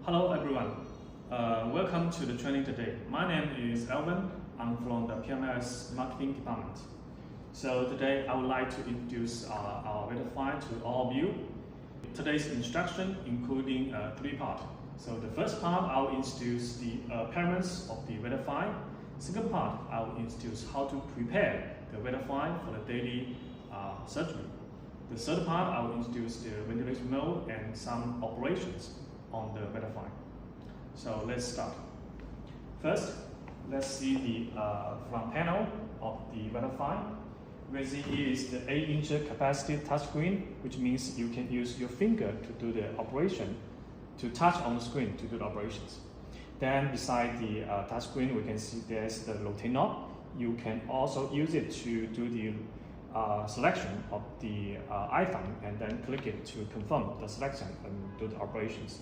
Hello everyone, welcome to the training today. My name is Alvin. I'm from the PMS marketing department. So today I would like to introduce our VETA file to all of you. Today's instruction including three parts. So the first part I will introduce the parameters of the VETA file. Second part I will introduce how to prepare the VETA file for the daily surgery. The third part I will introduce the ventilation mode and some operations on the VETA file. So let's start. First, let's see the front panel of the VETA file. You can see here is the 8-inch capacity touchscreen, which means you can use your finger to do the operation, to touch on the screen to do the operations. Then beside the touchscreen, we can see there's the rotate knob. You can also use it to do the selection of the item and then click it to confirm the selection and do the operations.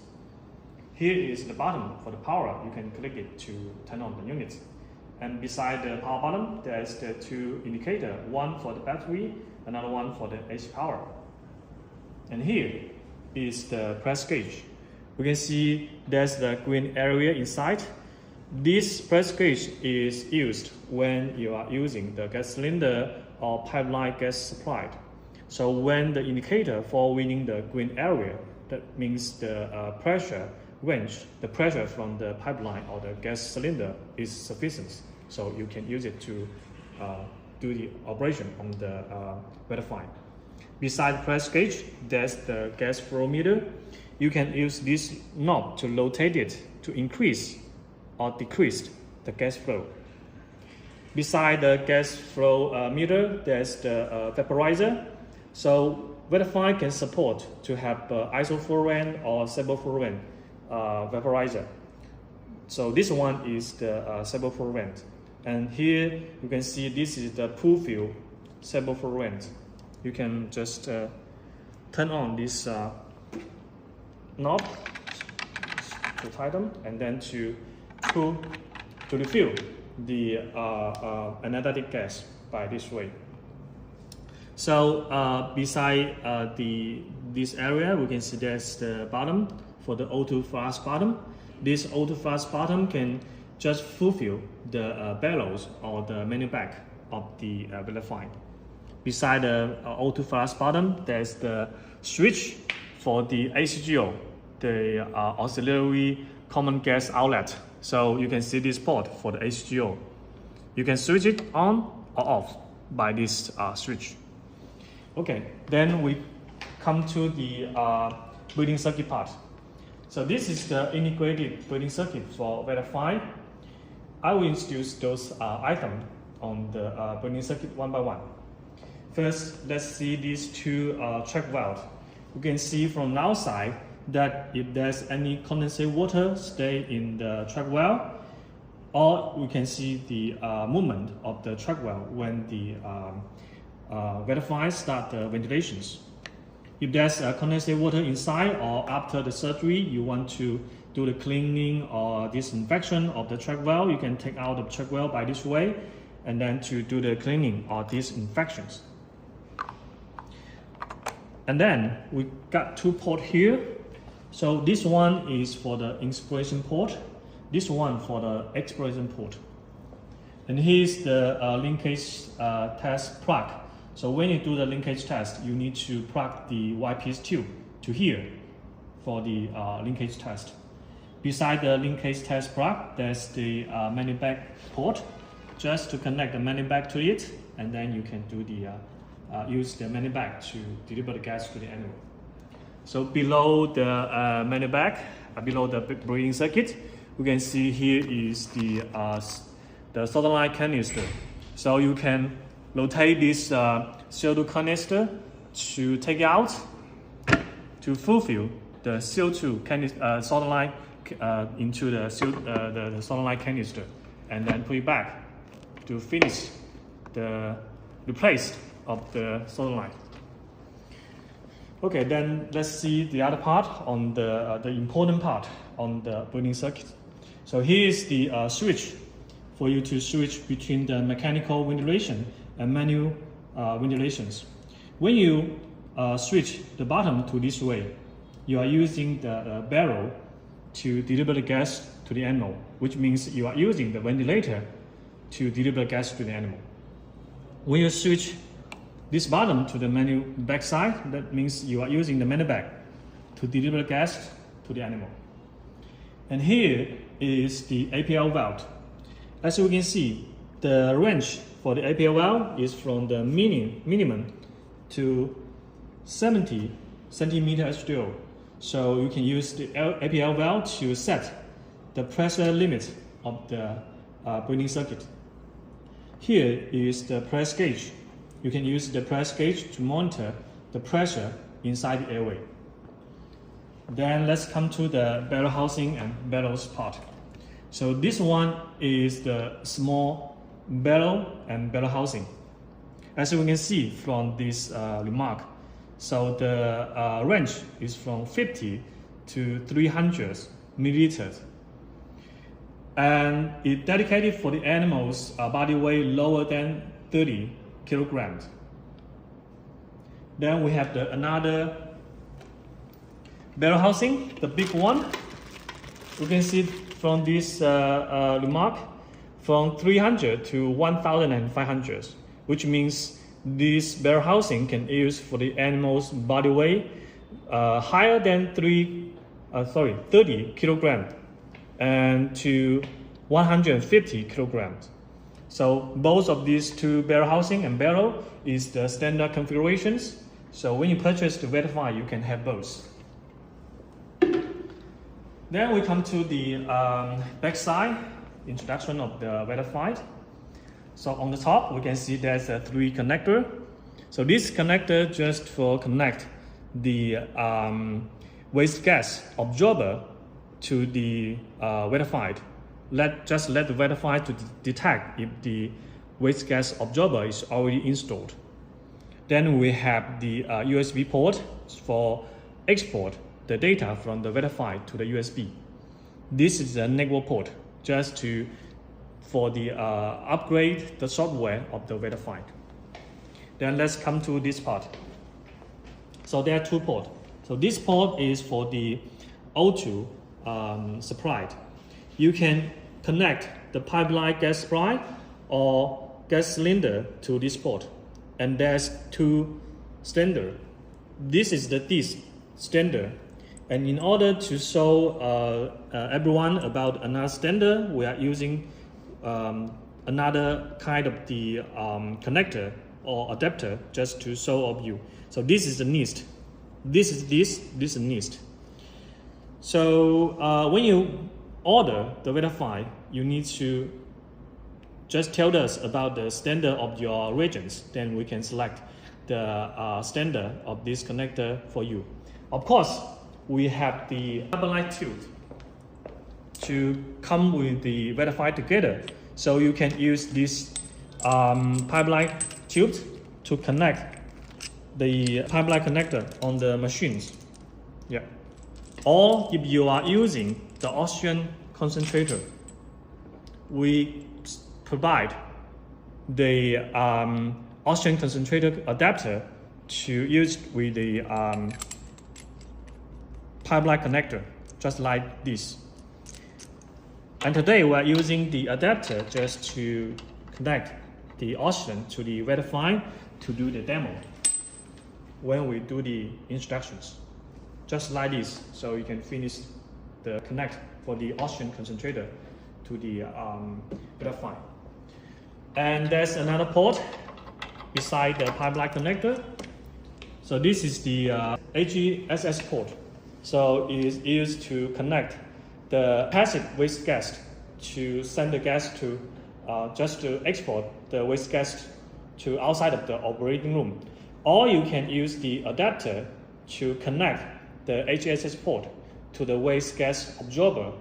Here is the button for the power. You can click it to turn on the unit. And beside the power button, there's the two indicators, one for the battery, another one for the AC power. And here is the press gauge. We can see there's the green area inside. This press gauge is used when you are using the gas cylinder or pipeline gas supplied. So when the indicator fall within the green area, that means the pressure range, the pressure from the pipeline or the gas cylinder is sufficient. So you can use it to do the operation on the VETA file. Beside the press gauge, there's the gas flow meter. You can use this knob to rotate it to increase or decrease the gas flow. Beside the gas flow meter, there's the vaporizer. So VETA file can support to have isoflurane or sevoflurane vaporizer. So this one is the sevoflurane. And here you can see this is the pool fill sevoflurane. You can just turn on this knob to tighten and then to pull to refill the anesthetic gas by this way. So beside this area, we can see there's the bottom for the O2 flask bottom. This O2 flask bottom can just fulfill the bellows or the manual back of the VETA file. Beside the O2 flask bottom, there's the switch for the ACGO, the auxiliary common gas outlet. So you can see this port for the ACGO. You can switch it on or off by this switch. Okay, then we come to the breathing circuit part. So this is the integrated breathing circuit for VETA file. I will introduce those items on the breathing circuit one by one. First, let's see these two track valves. You can see from the outside that if there's any condensate water stay in the track valve, or we can see the movement of the track valve when the VETA file start the ventilations. If there's condensate water inside or after the surgery, you want to do the cleaning or disinfection of the track valve, you can take out the track valve by this way and then to do the cleaning or disinfections. And then we got two ports here. So this one is for the inspiration port, this one for the expiration port. And here's the linkage test plug. So when you do the linkage test, you need to plug the Y-piece tube to here for the linkage test. Beside the linkage test plug, there's the manual back port, just to connect the manual back to it, and then you can do the use the manual back to deliver the gas to the animal. So below the manual back, below the breathing circuit, we can see here is the solder line canister. So you can rotate this CO2 canister to take it out to fulfill the CO2 solder line into the solder line canister, and then put it back to finish the replace of the solder line. Okay, then let's see the other part on the important part on the breathing circuit. So here is the switch for you to switch between the mechanical ventilation and manual ventilations. When you switch the bottom to this way, you are using the barrel to deliver the gas to the animal, which means you are using the ventilator to deliver gas to the animal. When you switch this button to the menu back side, that means you are using the menu bag to deliver gas to the animal. And here is the APL valve. As you can see, the range for the APL valve is from the minimum to 70 centimeter H2O. So you can use the APL valve to set the pressure limit of the breathing circuit. Here is the press gauge. You can use the press gauge to monitor the pressure inside the airway. Then let's come to the barrel housing and barrels part. So this one is the small barrel and barrel housing. As you can see from this remark, so the range is from 50 to 300 milliliters. And it's dedicated for the animal's body weight lower than 30 kilograms. Then we have another barrel housing, the big one. You can see from this remark, from 300 to 1,500, which means this barrel housing can be used for the animal's body weight higher than 30 kilograms and to 150 kilograms. So both of these two barrel housing and barrel is the standard configurations. So when you purchase the VETA, you can have both. Then we come to the backside introduction of the VETA. So on the top, we can see there's a 3 connector. So this connector just for connect the waste gas absorber to the VETA. Just let the VETA to detect if the waste gas absorber is already installed. Then we have the USB port for export the data from the VETA to the USB. This is a network port just for the upgrade the software of the VETA. Then let's come to this part. So there are 2 ports. So this port is for the O2 supply. You can connect the pipeline gas supply or gas cylinder to this port. And there's 2 standards. This is the DIS standard. And in order to show everyone about another standard, we are using another kind of the connector or adapter just to show of you. So this is the NIST. This is NIST. So when you order the VETA, you need to just tell us about the standard of your regions. Then we can select the standard of this connector for you. Of course, we have the pipeline tube to come with the VETA together. So you can use this pipeline tube to connect the pipeline connector on the machines. Yeah. Or if you are using the oxygen concentrator, we provide the oxygen concentrator adapter to use with the pipeline connector, just like this. And today we are using the adapter just to connect the oxygen to the VETA to do the demo when we do the instructions. Just like this, so you can finish the connect for the oxygen concentrator to the VETA. And there's another port beside the pipeline connector. So this is the HESS port. So it is used to connect the passive waste gas to send the gas to just to export the waste gas to outside of the operating room. Or you can use the adapter to connect the HESS port to the waste gas absorber.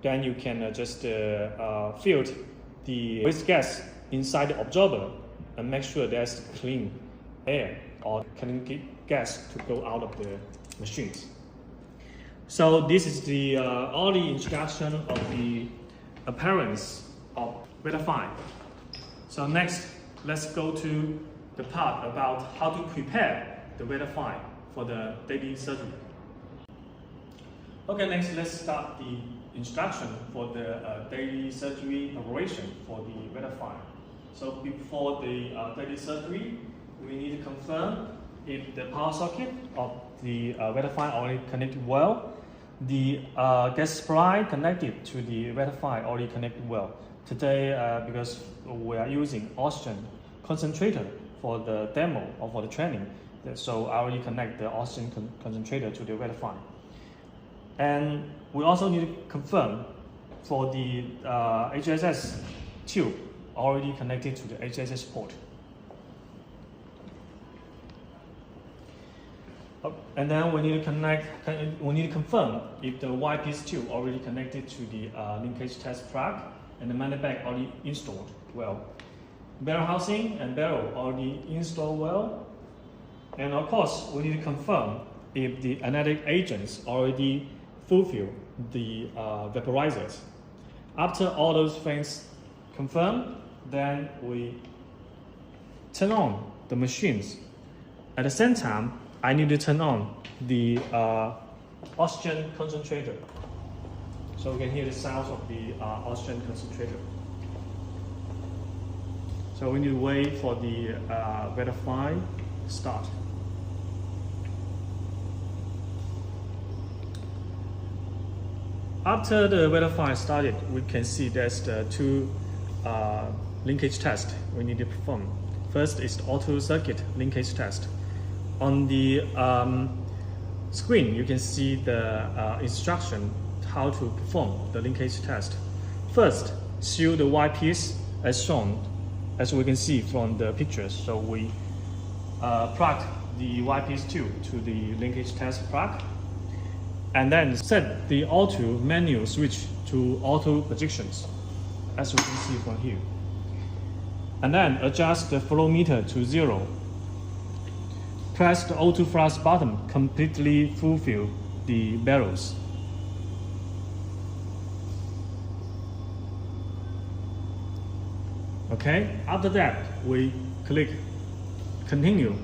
Then you can just fill the waste gas inside the absorber and make sure there's clean air or clean gas to go out of the machines. So this is the early introduction of the appearance of VETA. So next, let's go to the part about how to prepare the VETA for the daily surgery. Okay, next let's start the instruction for the daily surgery preparation for the VETA file. So before the daily surgery, we need to confirm if the power socket of the VETA file already connected well, the gas supply connected to the VETA file already connected well. Today, because we are using oxygen concentrator for the demo or for the training, so I already connect the oxygen concentrator to the VETA file. And we also need to confirm for the HSS tube already connected to the HSS port. And then we need to confirm if the Y-piece tube already connected to the linkage test plug and the manual bag already installed well. Barrel housing and barrel already installed well. And of course, we need to confirm if the anesthetic agents already fulfill the vaporizers. After all those things confirmed, then we turn on the machines. At the same time, I need to turn on the oxygen concentrator, so we can hear the sounds of the oxygen concentrator. So we need to wait for the VETA file start. After the VETA file started, we can see there's the two linkage tests we need to perform. First is the auto circuit linkage test. On the screen, you can see the instruction how to perform the linkage test. First, seal the Y-piece as shown, as we can see from the pictures. So we plug the Y-piece tube to the linkage test plug, and then set the auto manual switch to auto projections, as we can see from here. And then adjust the flow meter to 0. Press the auto flush button, completely fulfill the barrels. Okay, after that, we click continue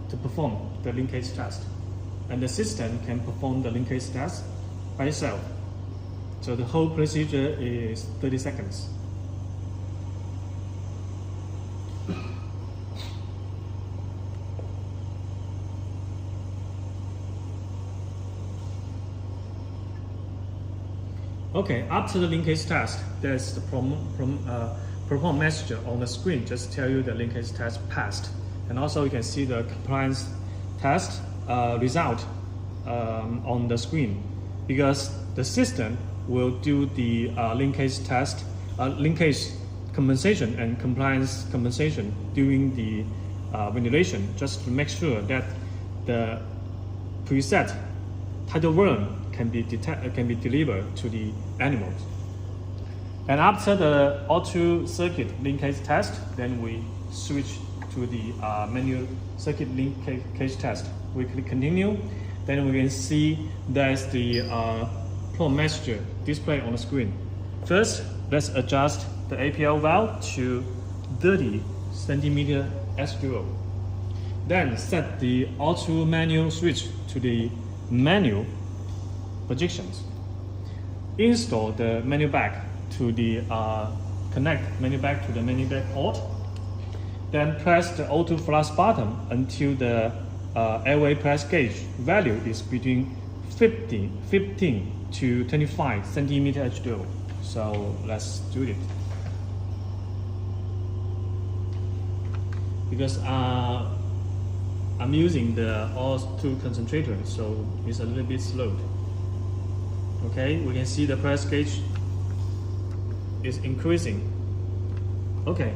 to perform the linkage test. And the system can perform the linkage test by itself. So the whole procedure is 30 seconds. Okay, after the linkage test, there's the perform message on the screen, just tell you the linkage test passed. And also you can see the compliance test result on the screen, because the system will do the linkage test, linkage compensation and compliance compensation during the ventilation, just to make sure that the preset tidal volume can be delivered to the animals. And after the auto circuit linkage test, then we switch to the manual circuit linkage test. We click continue, then we can see there's the prompt message display on the screen. First, let's adjust the APL valve to 30 centimeter H2O. Then set the auto manual switch to the manual projections. Install the manual bag to the connect manual bag to the manual bag port. Then press the auto flush button until the airway press gauge value is between 15 to 25 centimeter H2O. So let's do it. Because I'm using the auto concentrator, so it's a little bit slow. Okay, we can see the press gauge is increasing. Okay,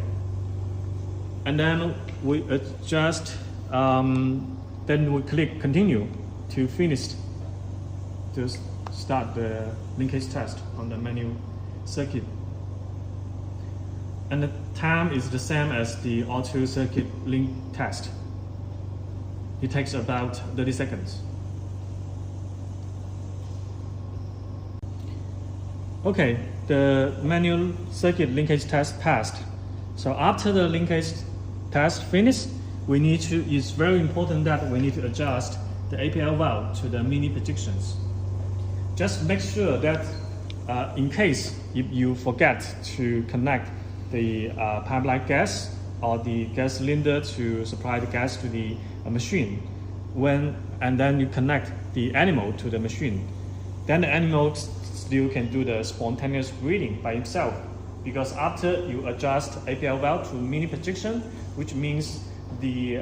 and then we adjust, then we click continue to finish, to start the linkage test on the manual circuit. And the time is the same as the auto circuit link test. It takes about 30 seconds. Okay, the manual circuit linkage test passed. So after the linkage test finished, it's very important that we need to adjust the APL valve to the mini projections. just make sure that in case if you forget to connect the pipeline gas or the gas cylinder to supply the gas to the machine, and then you connect the animal to the machine, then the animal still can do the spontaneous breathing by himself, because after you adjust APL valve to mini projection, which means the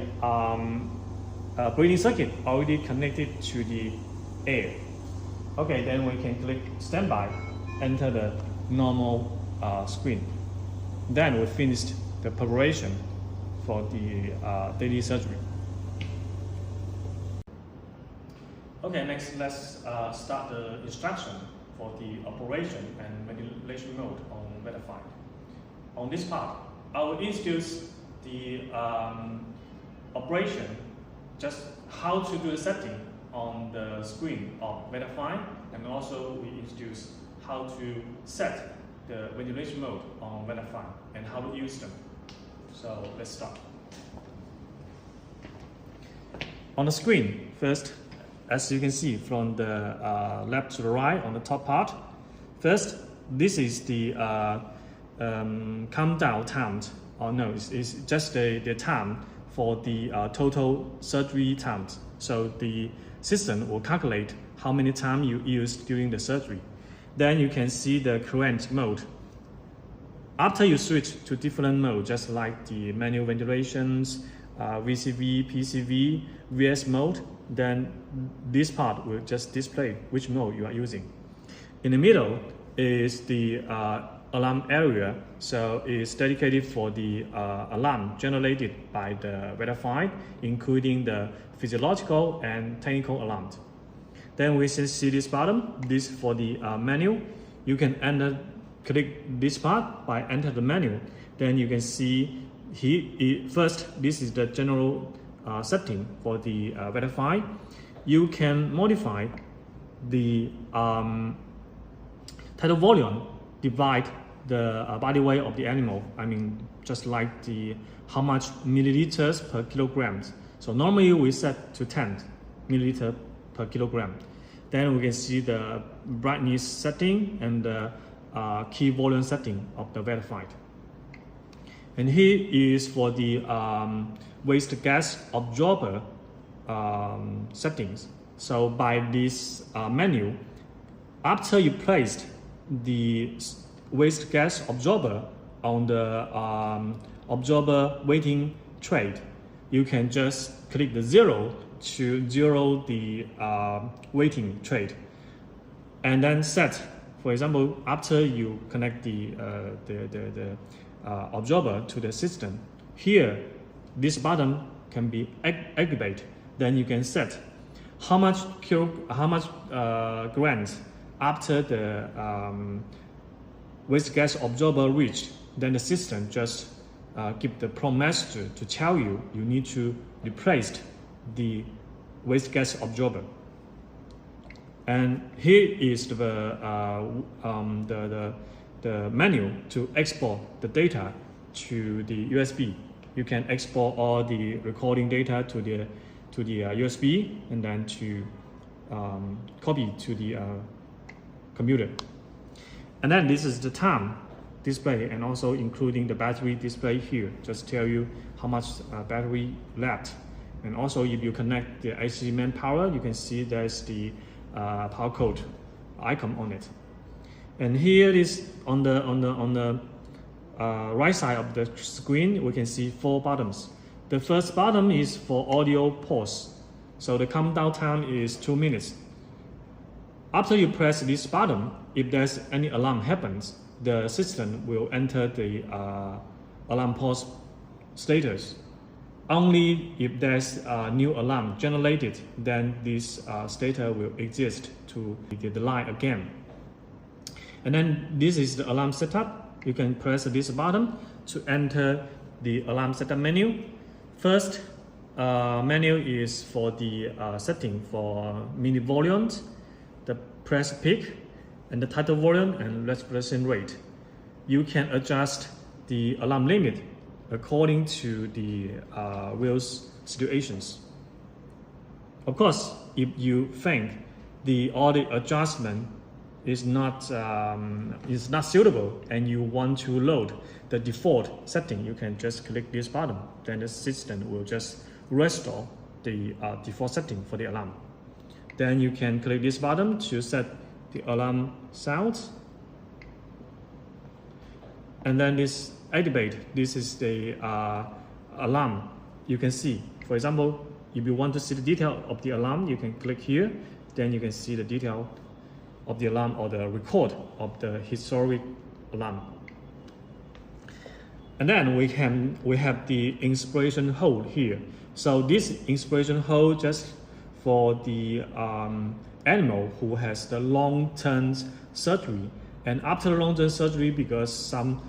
breathing circuit already connected to the air. Okay, then we can click standby, enter the normal screen. Then we finished the preparation for the daily surgery. Okay, next let's start the instruction for the operation and ventilation mode on VETA 5. On this part, I will introduce the operation, just how to do the setting on the screen of VETA 5, and also we introduce how to set the ventilation mode on VETA 5 and how to use them. So let's start. On the screen, first, as you can see from the left to the right on the top part, first, this is the countdown time. Oh no, it's just the time for the total surgery time. So the system will calculate how many time you used during the surgery. Then you can see the current mode. After you switch to different mode, just like the manual ventilations, VCV, PCV, VS mode, then this part will just display which mode you are using. In the middle is the alarm area, so it's dedicated for the alarm generated by the VETA 5, including the physiological and technical alarms. Then we see this button, this for the menu. You can click this part by enter the menu. Then you can see here, first, this is the general setting for the VETA 5. You can modify the tidal volume, divide the body weight of the animal. I mean, just like the how much milliliters per kilogram. So normally we set to 10 milliliter per kilogram. Then we can see the brightness setting and the key volume setting of the VETA 5. And here is for the waste gas absorber settings. So by this menu, after you placed the waste gas absorber on the absorber weighting tray, you can just click the 0 to zero the weighting tray, and then set. For example, after you connect the absorber to the system, here this button can be activated. Then you can set how much grams after the waste gas absorber reached. Then the system just give the prompt message to tell you need to replace the waste gas absorber. And here is the menu to export the data to the USB. You can export all the recording data to the USB and then to copy to the computer. And then this is the time display, and also including the battery display here, just tell you how much battery left. And also if you connect the AC main power, you can see there's the power code icon on it. And here is on the right side of the screen, we can see 4 buttons. The first button is for audio pause. So the countdown time is 2 minutes. After you press this button, if there's any alarm happens, the system will enter the alarm pause status. Only if there's a new alarm generated, then this status will exist to the line again. And then this is the alarm setup. You can press this button to enter the alarm setup menu. First menu is for the setting for minute volumes, the press peak, and the tidal volume and respiration rate. You can adjust the alarm limit according to the wheels situations. Of course, if you think all the adjustment is not suitable and you want to load the default setting, you can just click this button. Then the system will just restore the default setting for the alarm. Then you can click this button to set the alarm sound. And then this activate. This is the alarm. You can see, for example, if you want to see the detail of the alarm, you can click here. Then you can see the detail of the alarm or the record of the historic alarm. And then we have the inspiration hold here. So this inspiration hold just for the animal who has the long-term surgery. And after long-term surgery, because some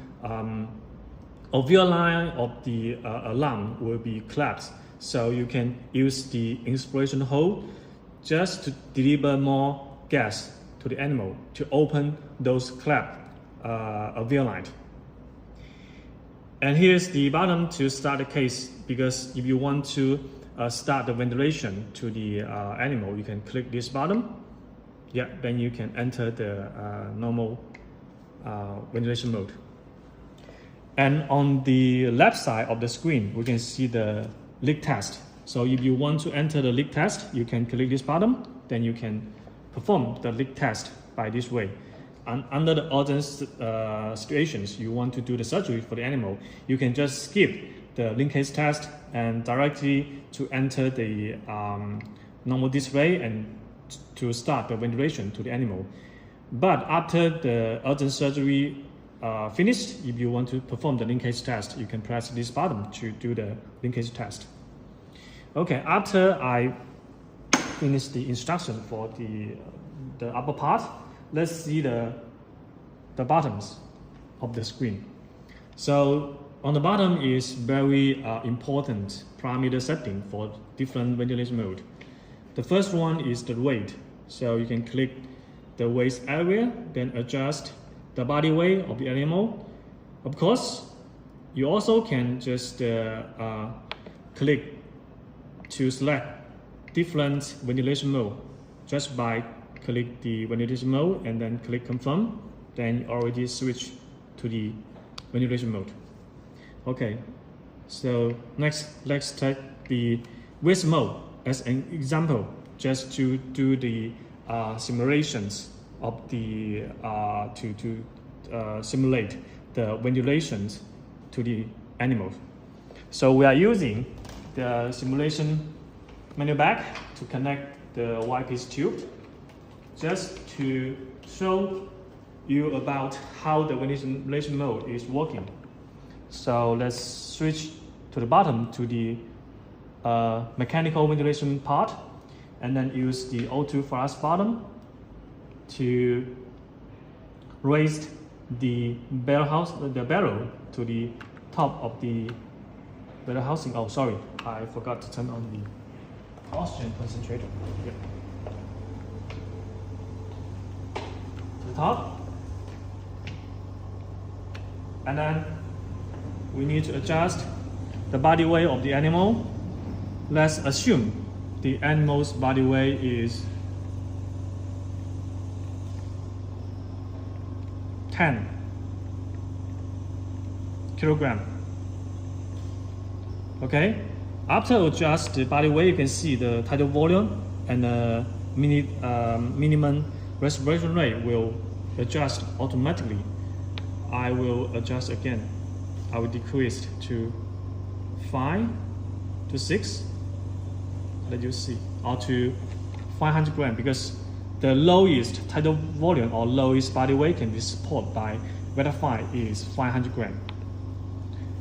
alveolar line of the alarm will be collapsed, so you can use the inspiration hold just to deliver more gas to the animal to open those collapsed alveolar line. And here's the button to start the case, because if you want to start the ventilation to the animal, you can click this button. Yeah, then you can enter the normal ventilation mode. And on the left side of the screen, we can see the leak test. So if you want to enter the leak test, you can click this button. Then you can perform the leak test by this way. And under the urgent situations, you want to do the surgery for the animal, you can just skip the linkage test and directly to enter the normal display and to start the ventilation to the animal. But after the urgent surgery finished, if you want to perform the linkage test, you can press this button to do the linkage test. Okay, after I finish the instruction for the upper part, let's see the bottoms of the screen. So on the bottom is very important parameter setting for different ventilation mode. The first one is the weight. So you can click the waist area, then adjust the body weight of the animal. Of course, you also can just click to select different ventilation mode just by click the ventilation mode and then click confirm. Then you already switch to the ventilation mode. Okay, so next let's take the waist mode as an example, just to do the simulations of the to simulate the ventilations to the animals. So we are using the simulation menu bag to connect the Y-piece tube, just to show you about how the ventilation mode is working. So let's switch to the bottom to the mechanical ventilation part, and then use the O2 flash button to raise the barrel to the top of the barrel housing. Oh, sorry, I forgot to turn on the oxygen concentrator. Yep. To the top. And then we need to adjust the body weight of the animal. Let's assume the animal's body weight is 10 kilogram. Okay. After adjust the body weight, you can see the tidal volume and the minimum respiration rate will adjust automatically. I will adjust again. I will decrease to 5 to 6. Let you see, or to 500 grams, because the lowest tidal volume or lowest body weight can be supported by VETA 5 is 500 grams.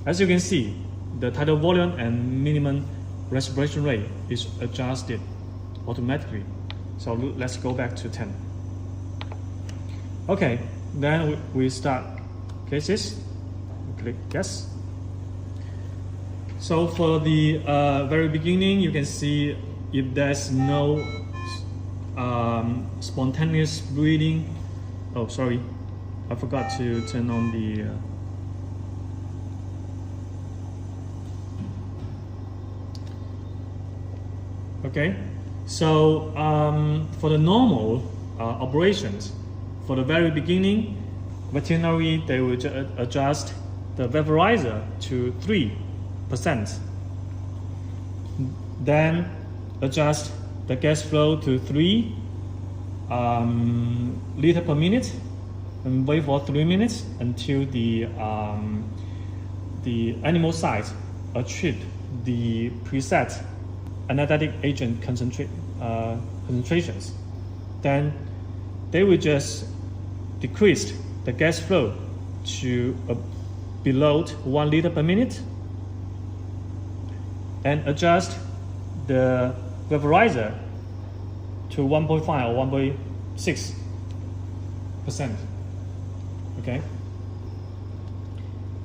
As you can see, the tidal volume and minimum respiration rate is adjusted automatically. So let's go back to 10. Okay, then we start cases. Click yes. So for the very beginning, you can see if there's no spontaneous breathing. Oh, sorry, I forgot to turn on the okay. So for the normal operations, for the very beginning, veterinary, they will adjust the vaporizer to 3%. Then adjust the gas flow to 3 liter per minute, and wait for 3 minutes until the animal side achieve the preset anesthetic agent concentrations. Then they will just decrease the gas flow to below 1 liter per minute and adjust the vaporizer to 1.5 or 1.6%.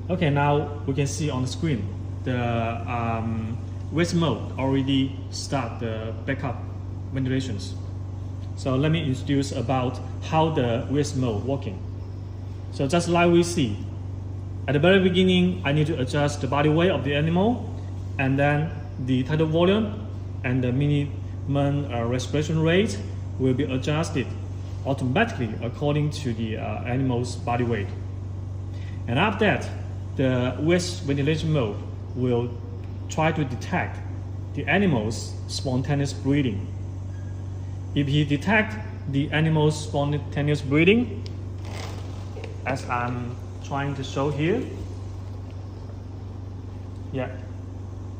Okay, now we can see on the screen the waste mode already start the backup ventilations. So let me introduce about how the waste mode working. So just like we see, at the very beginning, I need to adjust the body weight of the animal, and then the tidal volume and the minimum respiration rate will be adjusted automatically according to the animal's body weight. And after that, the waste ventilation mode will try to detect the animal's spontaneous breathing. If he detects the animal's spontaneous breathing, as I'm trying to show here,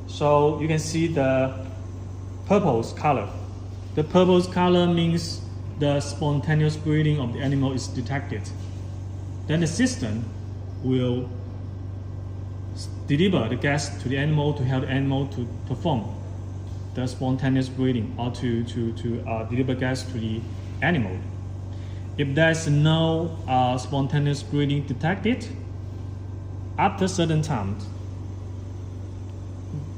so you can see the purple color. The purple color means the spontaneous breathing of the animal is detected. Then the system will deliver the gas to the animal to help the animal to perform the spontaneous breathing, or to deliver gas to the animal. If there's no spontaneous breathing detected, after certain time,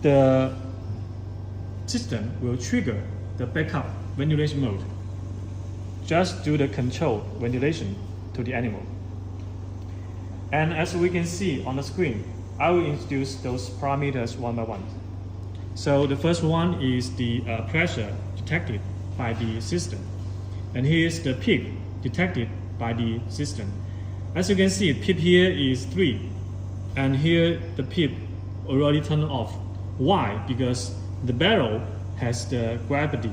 the system will trigger the backup ventilation mode, just do the control ventilation to the animal. And as we can see on the screen, I will introduce those parameters one by one. So the first one is the pressure detected by the system. And here is the PEEP detected by the system. As you can see, PEEP here is 3. And here the PEEP already turned off. Why? Because the barrel has the gravity.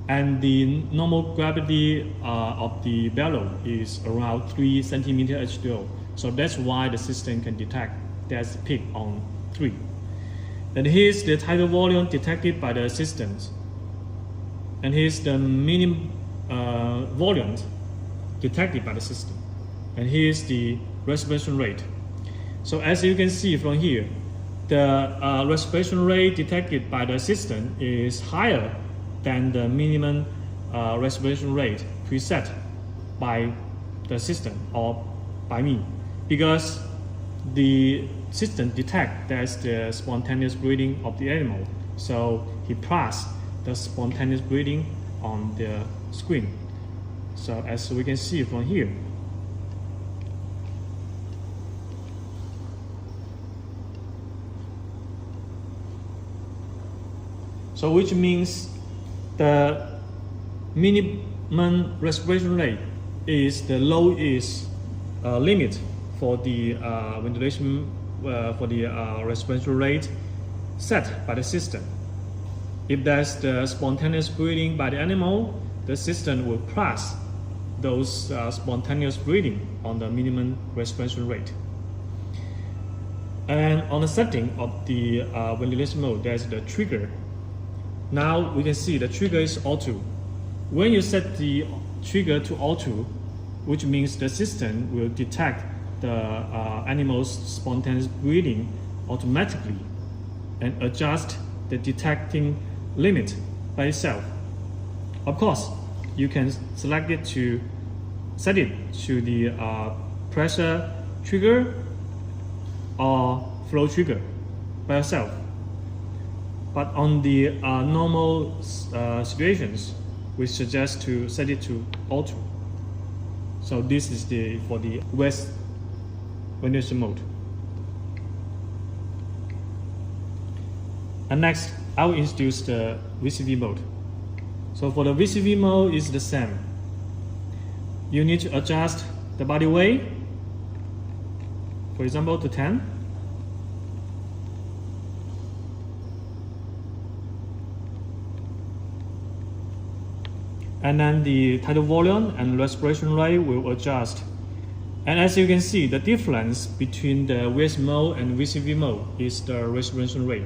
And the normal gravity of the barrel is around 3 centimeter H2O. So that's why the system can detect there's a PEEP on 3. And here's the tidal volume detected by the systems. And here's the minimum volume detected by the system. And here's the respiration rate. So as you can see from here, the respiration rate detected by the system is higher than the minimum respiration rate preset by the system or by me, because the system detects there's the spontaneous breathing of the animal, so he plus the spontaneous breathing on the screen. So as we can see from here, so which means the minimum respiration rate is the lowest limit for the ventilation for the respiration rate set by the system. If there's the spontaneous breathing by the animal, the system will plus those spontaneous breathing on the minimum respiration rate. And on the setting of the ventilation mode, there's the trigger. Now we can see the trigger is auto. When you set the trigger to auto, which means the system will detect the animal's spontaneous breathing automatically and adjust the detecting limit by itself. Of course, you can select it to set it to the pressure trigger or flow trigger by yourself. But on the normal situations, we suggest to set it to auto. So this is for the waste ventilation mode. And next, I will introduce the VCV mode. So for the VCV mode is the same. You need to adjust the body weight, for example, to 10. And then the tidal volume and respiration rate will adjust. And as you can see, the difference between the VS mode and VCV mode is the respiration rate.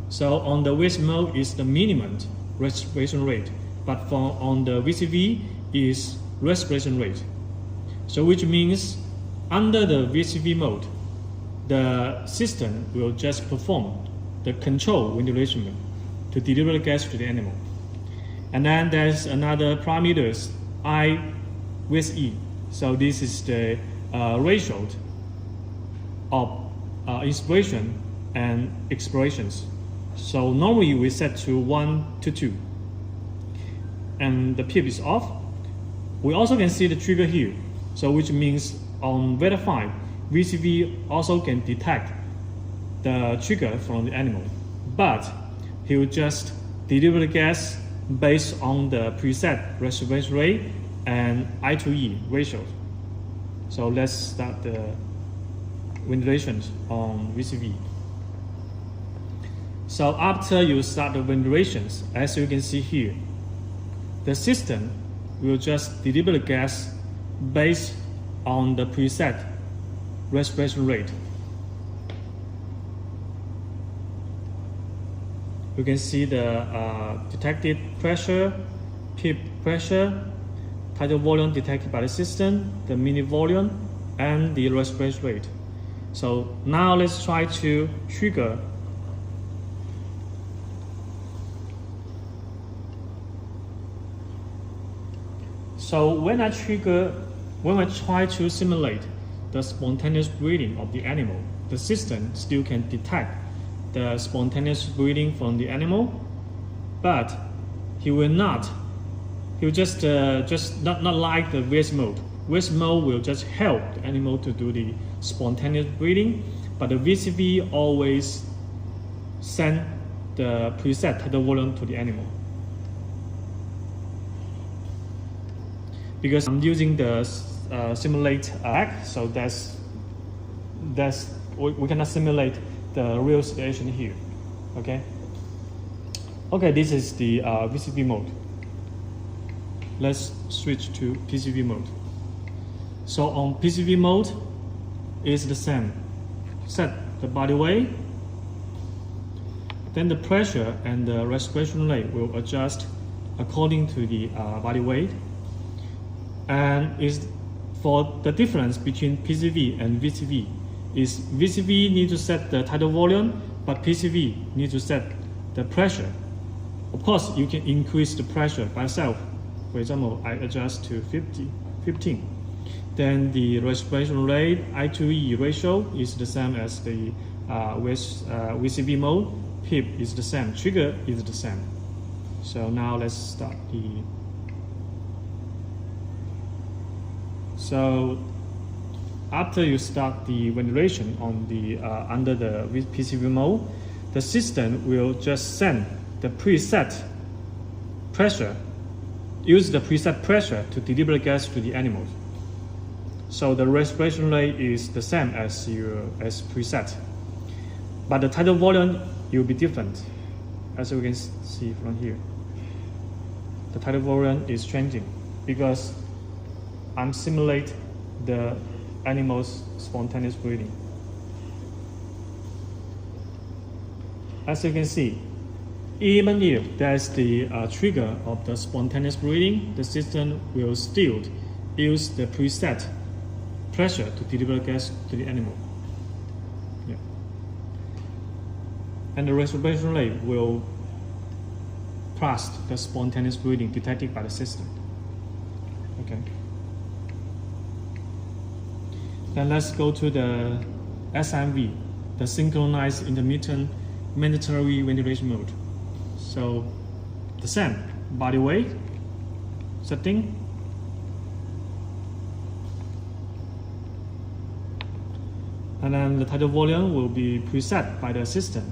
So on the VS mode is the minimum respiration rate, but on the VCV is respiration rate. So which means under the VCV mode, the system will just perform the control ventilation to deliver the gas to the animal. And then there's another parameters, I with E. So this is the ratio of inspiration and expirations. So normally we set to 1 to 2. And the PIP is off. We also can see the trigger here. So which means on VETA 5, VCV also can detect the trigger from the animal. But he will just deliver the gas based on the preset respiration rate and I to E ratio. So let's start the ventilation on VCV. So after you start the ventilations, as you can see here, the system will just deliver the gas based on the preset respiration rate. You can see the detected pressure, PIP pressure, tidal volume detected by the system, the minute volume, and the respiration rate. So now let's try to trigger. So when I try to simulate the spontaneous breathing of the animal, the system still can detect the spontaneous breathing from the animal, but he will just not like the VS mode. VS mode will just help the animal to do the spontaneous breathing, but the VCV always send the preset tidal volume to the animal. Because I'm using the simulate back, so we cannot simulate the real situation here. Okay, this is the VCV mode. Let's switch to PCV mode. So on PCV mode is the same. Set the body weight, then the pressure and the respiration rate will adjust according to the body weight. And is for the difference between PCV and VCV is VCV need to set the tidal volume, but PCV need to set the pressure. Of course, you can increase the pressure by itself. For example, I adjust to 15. Then the respiration rate, I to E ratio is the same as the VCV mode. PIP is the same, trigger is the same. So now let's start the. So after you start the ventilation on the under the PCV mode, the system will just send the preset pressure, use the preset pressure to deliver gas to the animals. So the respiration rate is the same as preset, but the tidal volume will be different, as you can see from here. The tidal volume is changing because I'm simulate the animal's spontaneous breathing. As you can see, even if there's the trigger of the spontaneous breathing, the system will still use the preset pressure to deliver gas to the animal. Yeah. And the respiration rate will pass the spontaneous breathing detected by the system. Okay. Then let's go to the SMV, the synchronized intermittent mandatory ventilation mode. So the same body weight setting, and then the tidal volume will be preset by the system.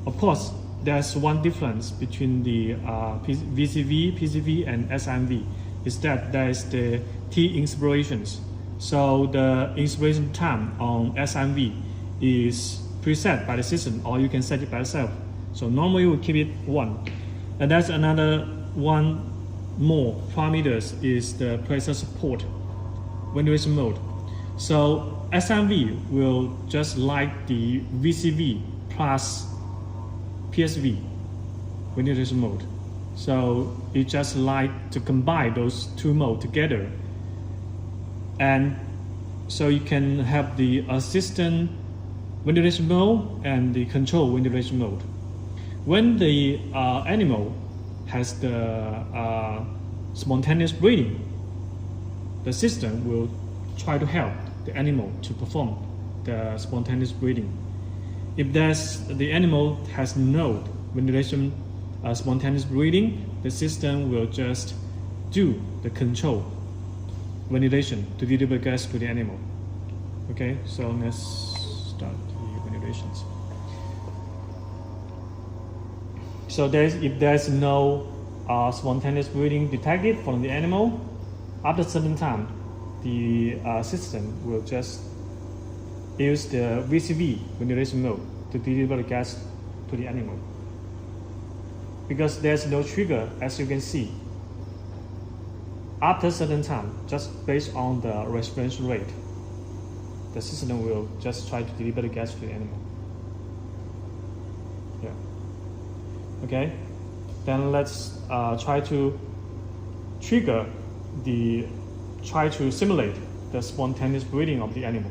Of course, there's one difference between the VCV, PCV, and SMV, is that there is the T inspirations. So the inspiration time on SMV is preset by the system, or you can set it by yourself. So normally we keep it 1. And that's another one more parameters is the pressure support ventilation mode. So SMV will just like the VCV plus PSV ventilation mode. So it just like to combine those two modes together. And so you can have the assistant ventilation mode and the control ventilation mode. When the animal has the spontaneous breathing, the system will try to help the animal to perform the spontaneous breathing. If the animal has no ventilation spontaneous breathing, the system will just do the control ventilation to deliver gas to the animal. Okay, so let's start the ventilations. So if there's no spontaneous breathing detected from the animal, after a certain time, the system will just use the VCV ventilation mode to deliver the gas to the animal. Because there's no trigger, as you can see. After a certain time, just based on the respiration rate, the system will just try to deliver the gas to the animal. Yeah. Okay. Then let's try to simulate the spontaneous breathing of the animal.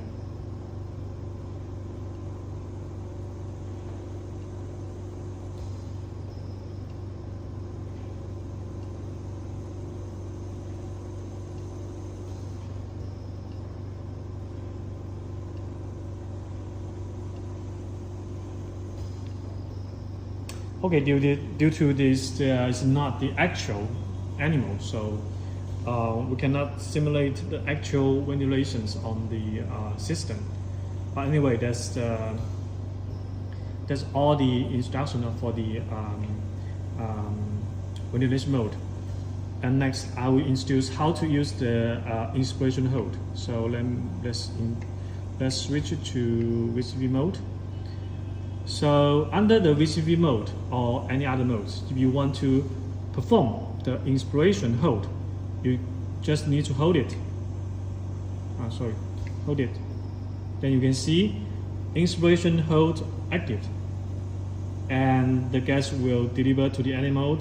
Okay, due to this, it's not the actual animal, so we cannot simulate the actual ventilations on the system. But anyway, that's all the instruction for the ventilation mode. And next, I will introduce how to use the inspiration hold. So let's switch it to VCV mode. So under the VCV mode or any other modes, if you want to perform the inspiration hold, you just need to hold it. Hold it. Then you can see inspiration hold active, and the gas will deliver to the animal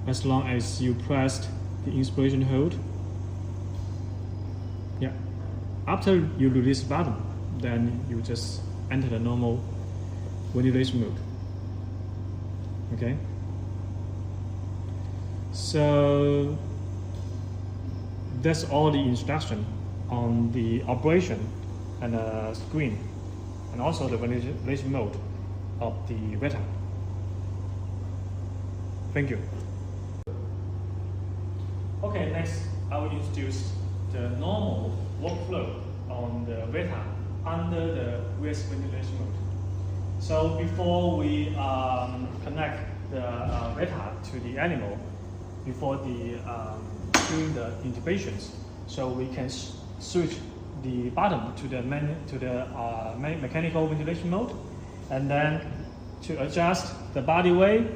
as long as you pressed the inspiration hold. Yeah. After you release the button, then you just enter the normal ventilation mode. Okay. So that's all the instruction on the operation and the screen, and also the ventilation mode of the VETA. Thank you. Okay, next I will introduce the normal workflow on the VETA under the VS ventilation mode. So before we connect the VETA to the animal, before doing the intubations, so we can switch the button to the mechanical ventilation mode, and then to adjust the body weight,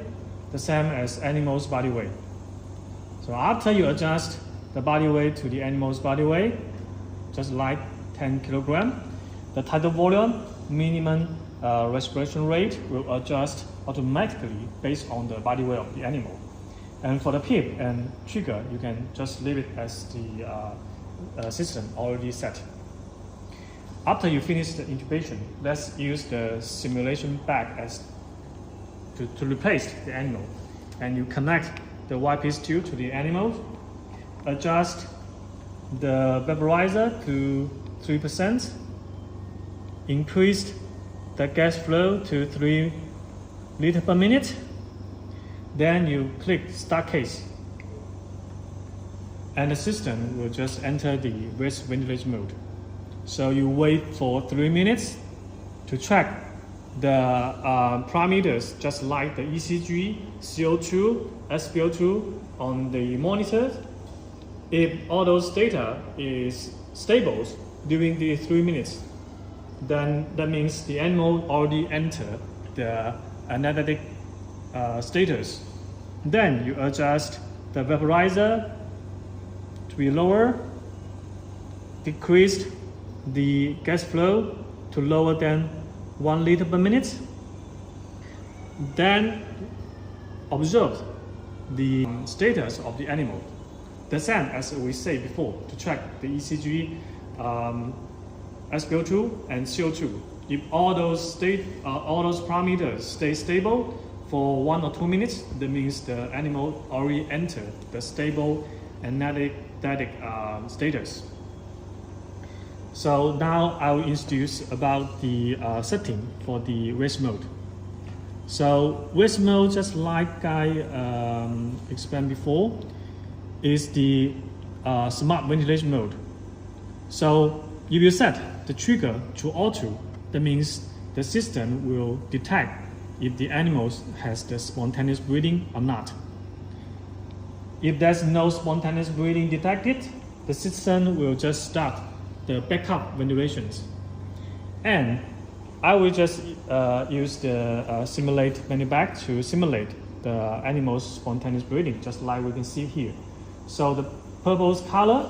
the same as animal's body weight. So after you adjust the body weight to the animal's body weight, just like 10 kilogram, the tidal volume, minimum respiration rate will adjust automatically based on the body weight of the animal. And for the PIP and trigger, you can just leave it as the system already set. After you finish the intubation, let's use the simulation bag to replace the animal. And you connect the Y-piece tube to the animal, adjust the vaporizer to 3%, increase the gas flow to 3 liters per minute. Then you click start case, and the system will just enter the VS ventilation mode. So you wait for 3 minutes to track the parameters just like the ECG, CO2, SpO2 on the monitor. If all those data is stable during the 3 minutes, then that means the animal already entered the anaesthetic status. Then you adjust the vaporizer to be lower, decrease the gas flow to lower than 1 liter per minute. Then observe the status of the animal. The same as we said before, to track the ECG, SpO2 and CO2. If all those parameters stay stable for 1 or 2 minutes, that means the animal already entered the stable anaesthetic status. So now I will introduce about the setting for the rest mode. So rest mode, just like I explained before, is the smart ventilation mode. So if you set the trigger to auto, that means the system will detect if the animal has the spontaneous breathing or not. If there's no spontaneous breathing detected, the system will just start the backup ventilations. And I will just use the simulate VentiBack to simulate the animal's spontaneous breathing, just like we can see here. So the purple color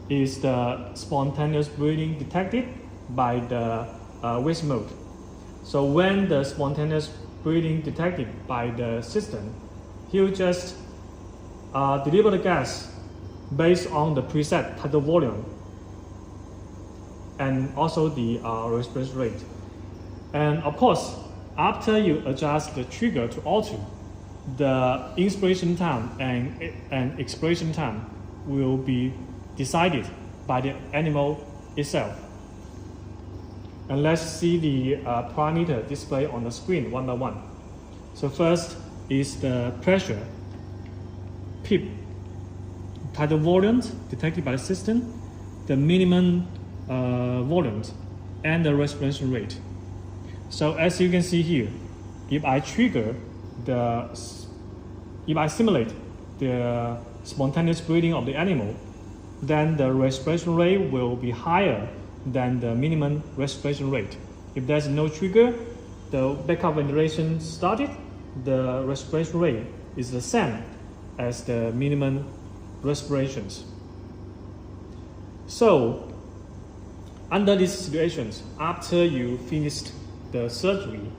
is the spontaneous breathing detected by the rest mode. So when the spontaneous breathing detected by the system, he will just deliver the gas based on the preset tidal volume and also the respiration rate. And of course, after you adjust the trigger to auto, the inspiration time and expiration time will be decided by the animal itself. And let's see the parameter displayed on the screen one by one. So first is the pressure, PEEP, tidal volume detected by the system, the minimum volume, and the respiration rate. So as you can see here, if I simulate the spontaneous breathing of the animal, then the respiration rate will be higher than the minimum respiration rate. If there's no trigger, the backup ventilation started, the respiration rate is the same as the minimum respirations. So, under these situations, after you finished the surgery,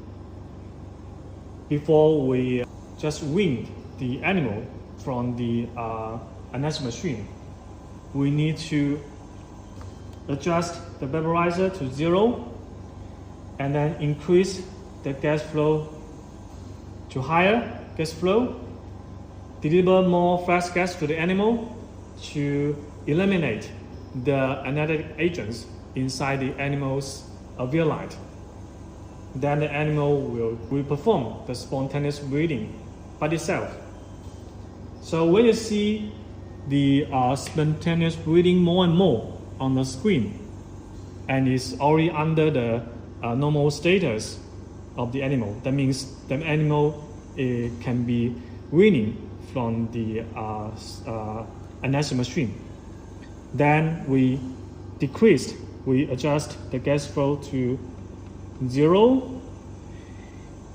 before we just wean the animal from the anesthesia machine, we need to adjust the vaporizer to 0 and then increase the gas flow to higher gas flow, deliver more fast gas to the animal to eliminate the anesthetic agents inside the animal's alveoli. Then the animal will perform the spontaneous breathing by itself. So when you see the spontaneous breathing more and more on the screen, and is already under the normal status of the animal, that means the animal can be weaning from the anesthesia machine. Then we adjust the gas flow to 0,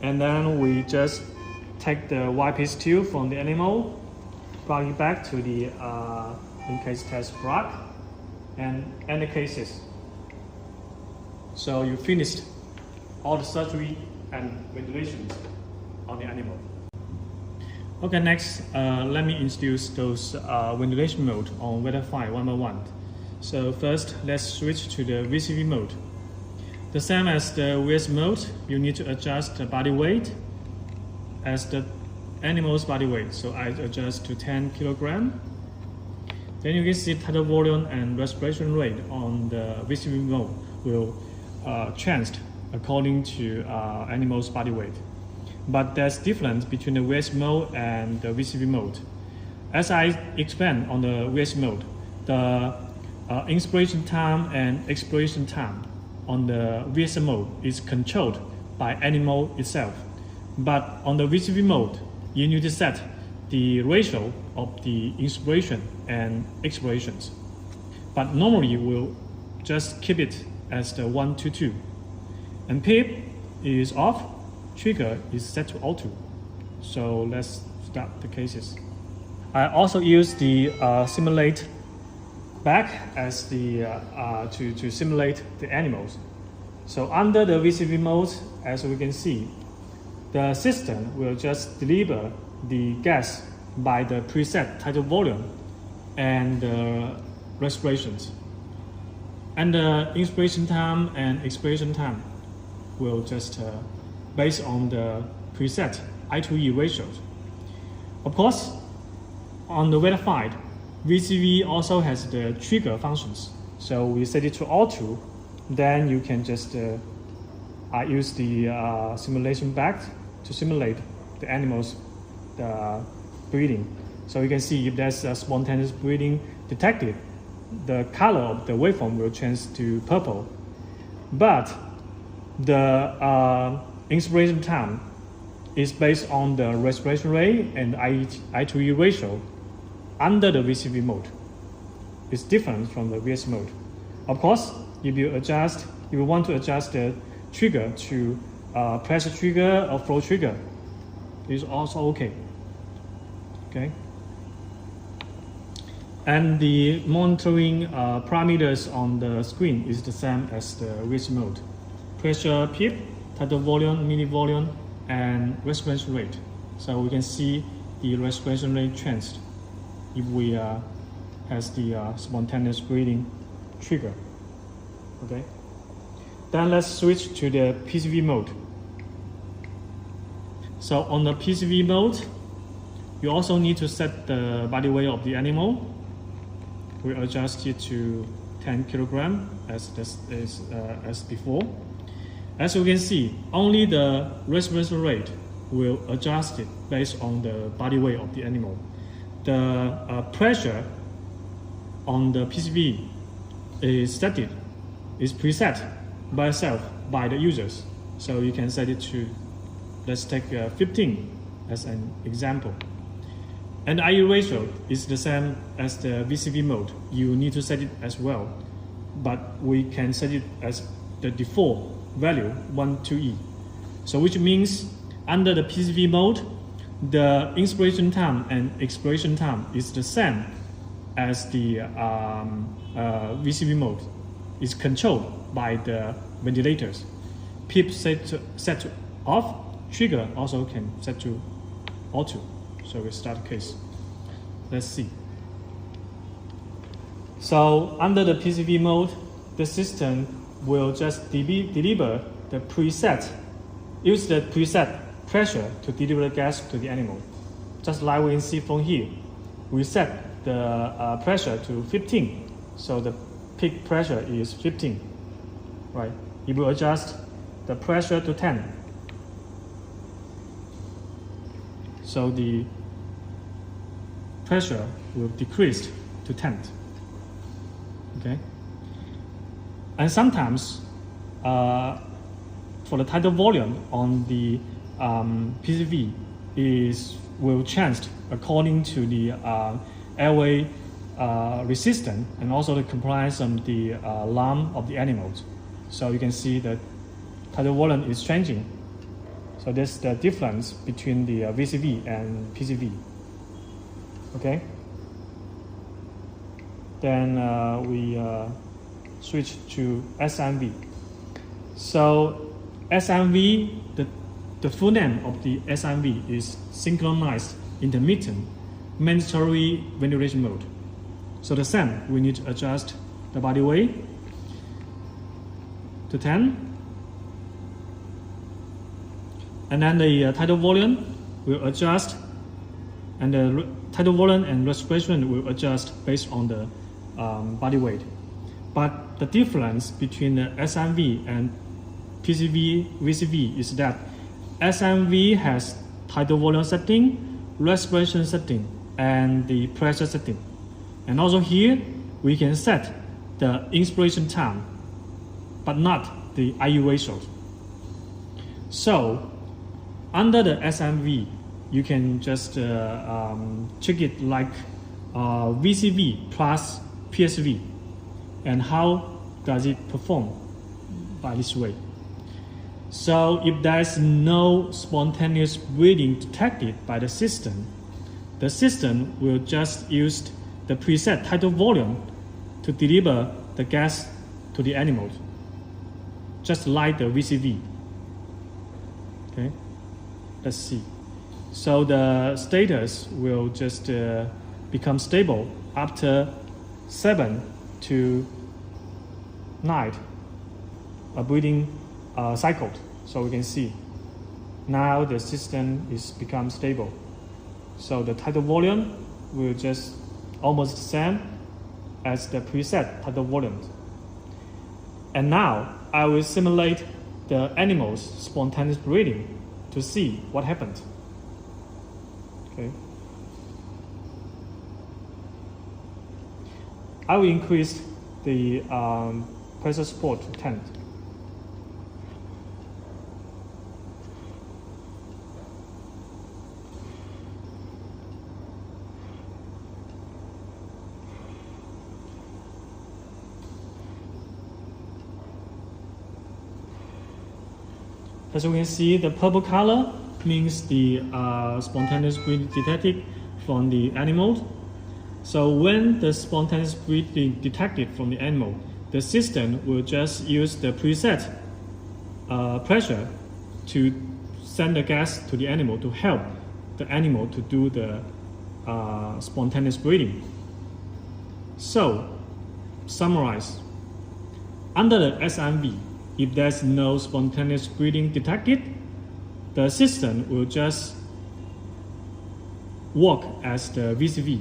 and then we just take the Y-piece tube from the animal, plug it back to the in-case test plug, and end the cases. So you finished all the surgery and ventilation on the animal. Okay, next let me introduce those ventilation mode on VETA 5 one by one. So first, let's switch to the VCV mode. The same as the VS mode, you need to adjust the body weight as the animal's body weight. So I adjust to 10 kilogram. Then you can see tidal volume and respiration rate on the VCV mode will change according to animal's body weight. But there's difference between the VS mode and the VCV mode. As I explained on the VS mode, the inspiration time and expiration time on the VS mode is controlled by animal itself. But on the VCV mode, you need to set the ratio of the inspiration and expirations. But normally we'll just keep it as the 1 to 2. And PIP is off, trigger is set to auto. So let's start the cases. I also use the simulate back as the to simulate the animals. So under the VCV mode, as we can see, the system will just deliver the gas by the preset tidal volume and the respirations. And the inspiration time and expiration time will just based on the preset I2E ratios. Of course, on the VETA side, VCV also has the trigger functions. So we set it to auto, then you can just use the simulation back to simulate the animals' breathing. So you can see if there's a spontaneous breathing detected, the color of the waveform will change to purple. But the inspiration time is based on the respiration rate and I2E ratio under the VCV mode. It's different from the VS mode. Of course, if you want to adjust the trigger to pressure trigger or flow trigger, it's also okay. Okay. And the monitoring parameters on the screen is the same as the VS mode. Pressure PIP, tidal volume, millivolume, and respiration rate. So we can see the respiration rate changed if we has the spontaneous breathing trigger. Okay. Then let's switch to the PCV mode. So on the PCV mode, you also need to set the body weight of the animal. We adjust it to 10 kilogram as before. As you can see, only the respiration rate will adjust it based on the body weight of the animal. The pressure on the PCV is preset by itself by the users. So you can set it to, let's take 15 as an example. And the IU ratio is the same as the VCV mode. You need to set it as well, but we can set it as the default value 1 to E. So which means under the PCV mode, the inspiration time and expiration time is the same as the VCV mode. It's controlled by the ventilators. PIP set to off, trigger also can set to auto. So we start the case. Let's see. So under the PCV mode, the system will just deliver the preset, use the preset pressure to deliver the gas to the animal. Just like we can see from here, we set the pressure to 15, so the peak pressure is 15, right? If we adjust the pressure to 10, so the pressure will decrease to 10. Okay. And sometimes, for the tidal volume on the PCV will change according to the airway resistance and also the compliance of the lung of the animals. So you can see that tidal volume is changing. So that's the difference between the VCV and PCV. Okay. Then we switch to SMV. So SMV, the full name of the SMV is synchronized intermittent mandatory ventilation mode. So the same, we need to adjust the body weight to 10. And then the tidal volume will adjust, and the tidal volume and respiration will adjust based on the body weight. But the difference between the SMV and PCV, VCV is that SMV has tidal volume setting, respiration setting, and the pressure setting. And also here, we can set the inspiration time, but not the IU ratios. So under the SMV, you can just check it like VCV plus PSV, and how does it perform by this way. So if there is no spontaneous breathing detected by the system will just use the preset tidal volume to deliver the gas to the animals, just like the VCV. Okay, let's see. So the status will just become stable after 7 to 9 breathing cycles. So we can see now the system is become stable. So the tidal volume will just almost the same as the preset tidal volume. And now I will simulate the animal's spontaneous breathing to see what happened. Okay. I will increase the pressure support to 10. As you can see, the purple color means the spontaneous breathing detected from the animal. So when the spontaneous breathing detected from the animal, the system will just use the preset pressure to send the gas to the animal to help the animal to do the spontaneous breathing. So, summarize. Under the SMV, if there's no spontaneous breathing detected, the system will just work as the VCV.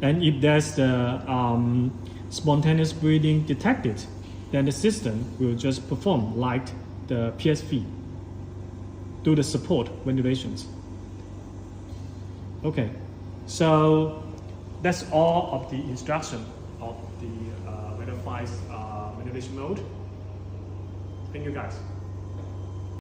And if there's the spontaneous breathing detected, then the system will just perform like the PSV, do the support ventilations. Okay, so that's all of the instruction of the VETA 5 ventilation mode. Thank you guys.